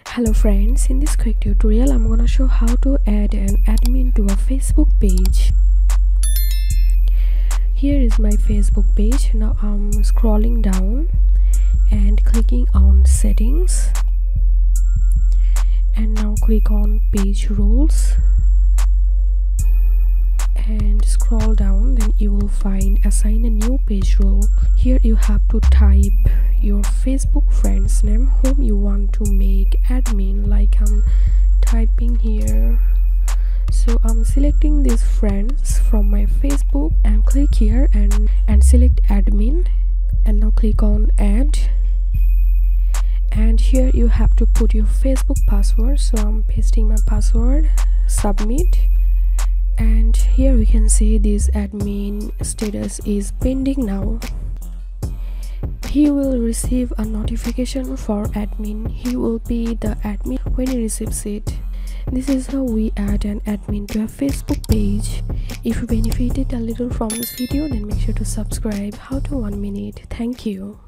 Hello friends, in this quick tutorial I'm gonna show how to add an admin to a Facebook page. Here is my Facebook page. Now I'm scrolling down and clicking on settings, and now click on page rules and scroll down. Then you will find assign a new page rule. Here you have to type your Facebook friend's name whom you want to make admin, like I'm typing here. So I'm selecting these friends from my Facebook and click here and select admin, and now click on add. And here you have to put your Facebook password, so I'm pasting my password, submit. And here we can see this admin status is pending now. He will receive a notification for admin. He will be the admin when he receives it. This is how we add an admin to a Facebook page. If you benefited a little from this video, then make sure to subscribe. How to 1 minute. Thank you.